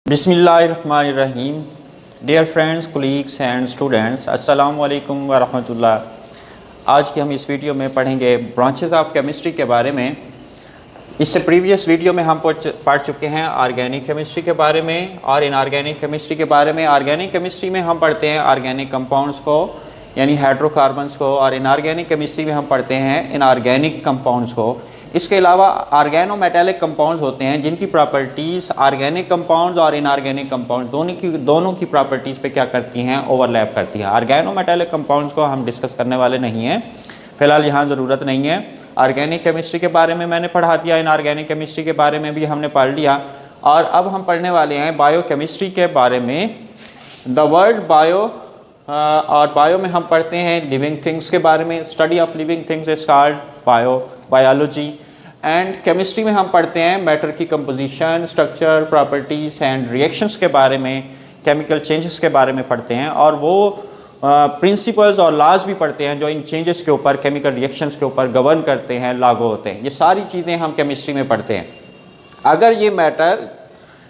बिस्मिल्लाहिर्रहमानिर्रहीम। Dear friends, colleagues and students, अस्सलाम वालेकुम व रहमतुल्लाह। आज की हम इस वीडियो में पढ़ेंगे ब्रांचेस ऑफ केमिस्ट्री के बारे में। इससे प्रीवियस वीडियो में हम पढ़ चुके हैं ऑर्गेनिक केमिस्ट्री के बारे में और इनऑर्गेनिक केमिस्ट्री के बारे में। ऑर्गेनिक केमिस्ट्री में हम पढ़ते हैं ऑर्गेनिक कंपाउंड्स को यानी हाइड्रोकार्बन्स को, और इनऑर्गेनिक केमिस्ट्री में हम पढ़ते हैं इनऑर्गेनिक कंपाउंड्स को। इसके अलावा ऑर्गेनोमेटेलिक कंपाउंड्स होते हैं जिनकी प्रॉपर्टीज़ ऑर्गेनिक कंपाउंड्स और इनऑर्गेनिक कंपाउंड्स दोनों की प्रॉपर्टीज़ पे क्या करती हैं, ओवरलैप करती हैं। ऑर्गेनोमेटेलिक कंपाउंड्स को हम डिस्कस करने वाले नहीं हैं, फ़िलहाल यहाँ ज़रूरत नहीं है। ऑर्गेनिक केमिस्ट्री के बारे में मैंने पढ़ा दिया, इनऑर्गेनिक केमिस्ट्री के बारे में भी हमने पढ़ लिया, और अब हम पढ़ने वाले हैं बायोकेमिस्ट्री के बारे में। द वर्ड बायो और बायो में हम पढ़ते हैं लिविंग थिंग्स के बारे में। Study of living things is called biology. And chemistry में हम पढ़ते हैं मैटर की composition, structure, properties and reactions के बारे में, केमिकल चेंजेस के बारे में पढ़ते हैं, और वो प्रिंसिपल्स और लॉज भी पढ़ते हैं जो इन चेंजेस के ऊपर, केमिकल रिएक्शंस के ऊपर गवर्न करते हैं, लागू होते हैं। ये सारी चीज़ें हम केमिस्ट्री में पढ़ते हैं। अगर ये मैटर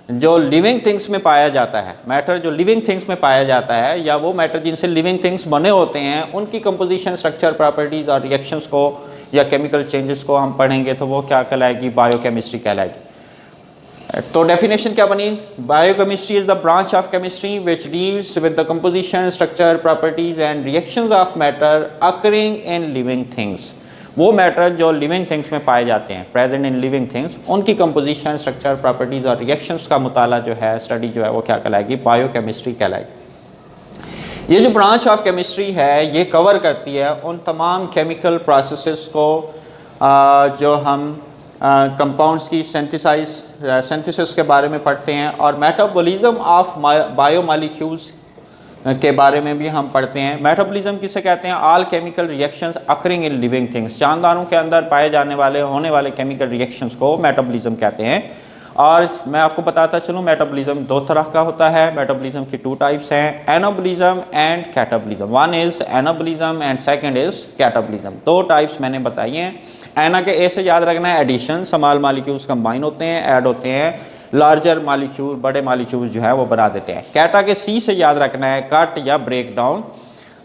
जो लिविंग थिंग्स में पाया जाता है, मैटर जो लिविंग थिंग्स में पाया जाता है, या वो मैटर जिनसे लिविंग थिंग्स बने होते हैं, उनकी कंपोजिशन, स्ट्रक्चर, प्रॉपर्टीज़ और रिएक्शंस को या केमिकल चेंजेस को हम पढ़ेंगे तो वो क्या कहलाएगी, बायोकेमिस्ट्री कहलाएगी। तो डेफिनेशन क्या बनी, biochemistry is the branch of chemistry which deals with the composition, structure, properties and reactions of matter occurring in living things. वो मैटर जो लिविंग थिंग्स में पाए जाते हैं, प्रेजेंट इन लिविंग थिंग्स, उनकी कंपोजिशन, स्ट्रक्चर, प्रॉपर्टीज और reactions का मुताला जो है, स्टडी जो है, वो क्या कहलाएगी, बायोकेमिस्ट्री कहलाएगी। ये जो ब्रांच ऑफ केमिस्ट्री है ये कवर करती है उन तमाम केमिकल प्रोसेसेस को जो हम कंपाउंड्स की सिंथेसिस के बारे में पढ़ते हैं, और मेटाबॉलिज्म ऑफ बायोमॉलिक्यूल्स के बारे में भी हम पढ़ते हैं। मेटाबॉलिज्म किसे कहते हैं, all chemical reactions occurring in living things. जानदारों के अंदर पाए जाने वाले, होने वाले केमिकल रिएक्शंस को मेटाबॉलिज्म कहते हैं। और मैं आपको बताता चलूँ, मेटाबॉलिज्म दो तरह का होता है। मेटाबॉलिज्म की टू टाइप्स हैं, anabolism and catabolism. One is anabolism and second is catabolism. दो टाइप्स मैंने बताई हैं। एना के ए से याद रखना है एडिशन, स्मॉल मॉलिक्यूल्स कंबाइन होते हैं, ऐड होते हैं, लार्जर मॉलिक्यूल, बड़े मॉलिक्यूल जो है वो बना देते हैं। कैटा के सी से याद रखना है कट या ब्रेक डाउन।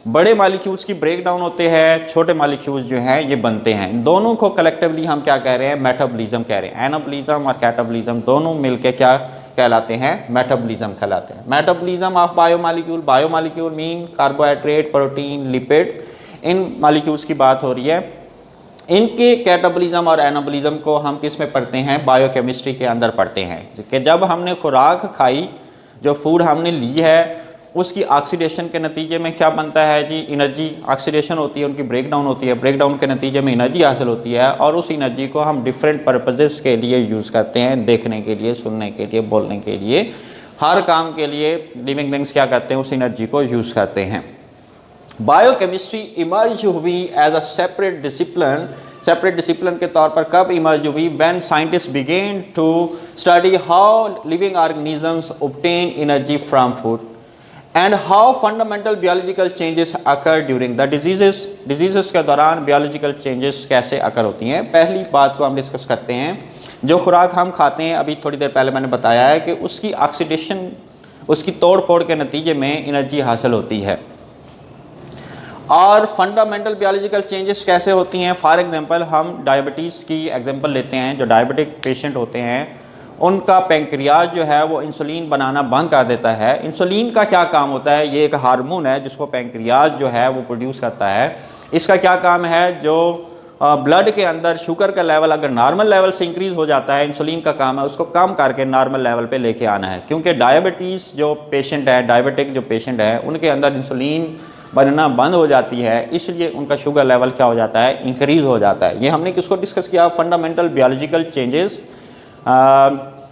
बड़े मॉलिक्यूल्स की ब्रेक डाउन होते हैं, छोटे मॉलिक्यूल्स जो हैं ये बनते हैं। दोनों को कलेक्टिवली हम क्या कह रहे हैं, मेटाबॉलिज्म कह रहे हैं। एनाबॉलिज्म और कैटाबॉलिज्म दोनों मिलकर क्या कहलाते हैं, मेटाबॉलिज्म कहलाते हैं। Metabolism of biomolecule, biomolecule mean carbohydrate, protein, lipid, in molecules की बात हो रही है। इनके कैटाबॉलिज्म और एनाबॉलिज्म को हम किस में पढ़ते हैं, बायोकेमिस्ट्री के अंदर पढ़ते हैं। कि जब हमने खुराक खाई, जो फूड हमने ली है, उसकी ऑक्सीडेशन के नतीजे में क्या बनता है जी, एनर्जी। ऑक्सीडेशन होती है, उनकी ब्रेक डाउन होती है, ब्रेक डाउन के नतीजे में एनर्जी हासिल होती है, और उस एनर्जी को हम डिफरेंट पर्पजेस के लिए यूज़ करते हैं, देखने के लिए, सुनने के लिए, बोलने के लिए, हर काम के लिए लिविंग थिंग्स क्या करते हैं, उस एनर्जी को यूज़ करते हैं। बायोकेमिस्ट्री इमर्ज हुई एज अ सेपरेट डिसिप्लिन के तौर पर कब इमर्ज हुई, when scientist began to study how living organisms obtain energy from food and how fundamental biological changes occur during the disease के दौरान बियोलॉजिकल चेंजेस कैसे अकर होती हैं। पहली बात को हम डिस्कस करते हैं, जो खुराक हम खाते हैं, अभी थोड़ी देर पहले मैंने बताया है कि उसकी ऑक्सीडेशन, उसकी तोड़ फोड़ के नतीजे में एनर्जी हासिल होती है। और फंडामेंटल बियोलॉजिकल चेंजेस कैसे होती हैं, फॉर एग्जांपल हम डायबिटीज़ की एग्जांपल लेते हैं। जो डायबिटिक पेशेंट होते हैं उनका पैंक्रियाज जो है वो इंसुलिन बनाना बंद कर देता है। इंसुलिन का क्या काम होता है, ये एक हार्मोन है जिसको पैंक्रियाज जो है वो प्रोड्यूस करता है। इसका क्या काम है, जो ब्लड के अंदर शुगर का लेवल अगर नॉर्मल लेवल से इंक्रीज़ हो जाता है, इंसुलिन का काम है उसको कम करके नॉर्मल लेवल पे लेके आना है। क्योंकि डायबिटीज़ जो पेशेंट है, डायबिटिक जो पेशेंट है, उनके अंदर इंसुलिन बनना बंद हो जाती है, इसलिए उनका शुगर लेवल क्या हो जाता है, इंक्रीज़ हो जाता है। ये हमने किसको डिस्कस किया, फंडामेंटल बियोलॉजिकल चेंजेस,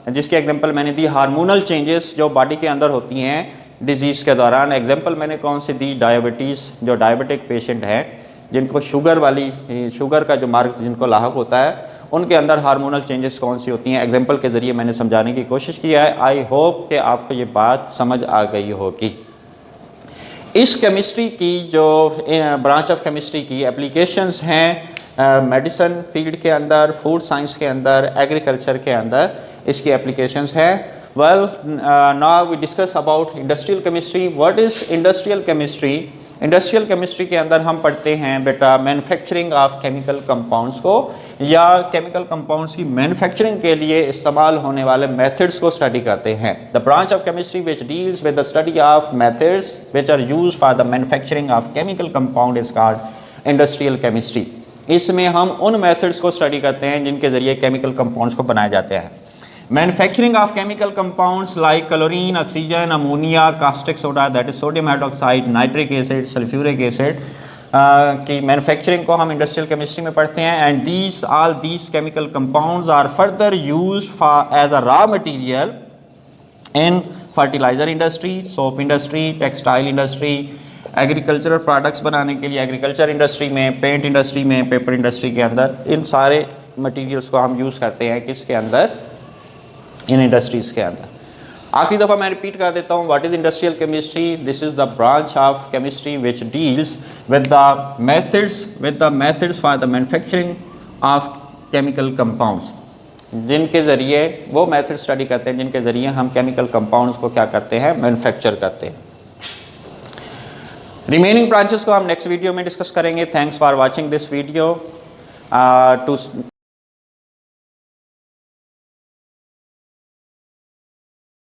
जिसके एग्जांपल मैंने दी हार्मोनल चेंजेस जो बॉडी के अंदर होती हैं डिजीज़ के दौरान। एग्जांपल मैंने कौन सी दी, डायबिटीज़, जो डायबिटिक पेशेंट हैं जिनको शुगर का जो मार्ग जिनको लाहक होता है, उनके अंदर हार्मोनल चेंजेस कौन सी होती हैं, एग्जांपल के ज़रिए मैंने समझाने की कोशिश किया है। आई होप कि आपको ये बात समझ आ गई होगी। इस केमिस्ट्री की जो ब्रांच ऑफ केमिस्ट्री की एप्लीकेशंस हैं मेडिसिन फील्ड के अंदर, फूड साइंस के अंदर, एग्रीकल्चर के अंदर इसकी एप्लीकेशंस हैं। Well, now we discuss about industrial chemistry. What is industrial chemistry? Industrial chemistry के अंदर हम पढ़ते हैं बेटा मैन्युफैक्चरिंग ऑफ केमिकल कंपाउंड्स को, या केमिकल कंपाउंड्स की मैन्युफैक्चरिंग के लिए इस्तेमाल होने वाले मेथड्स को स्टडी करते हैं. The branch of chemistry which deals with the study of methods which are used for the manufacturing of chemical compound is called industrial chemistry. इसमें हम उन मेथड्स को स्टडी करते हैं जिनके ज़रिए केमिकल कंपाउंड्स को बनाए जाते हैं. Manufacturing of chemical compounds like chlorine, oxygen, ammonia, caustic soda, that is sodium hydroxide, nitric acid, sulfuric acid की मैन्युफैक्चरिंग को हम इंडस्ट्रियल केमिस्ट्री में पढ़ते हैं. And these chemical compounds are further used for as a raw material in fertilizer industry, soap industry, textile industry, agricultural products बनाने के लिए agriculture industry में, पेंट इंडस्ट्री में, पेपर इंडस्ट्री के अंदर इन सारे मटेरियल्स को हम यूज़ करते हैं. किसके अंदर? इन इंडस्ट्रीज़ के अंदर. आखिरी दफ़ा मैं रिपीट कर देता हूँ. What is industrial chemistry? This is the branch of chemistry which deals with the methods for the manufacturing of chemical compounds, जिनके ज़रिए वो मेथड स्टडी करते हैं जिनके ज़रिए हम केमिकल कंपाउंड्स को क्या करते हैं? मैन्युफैक्चर करते हैं. रिमेनिंग ब्रांचेस को हम नेक्स्ट वीडियो में डिस्कस करेंगे. Thanks for watching this video.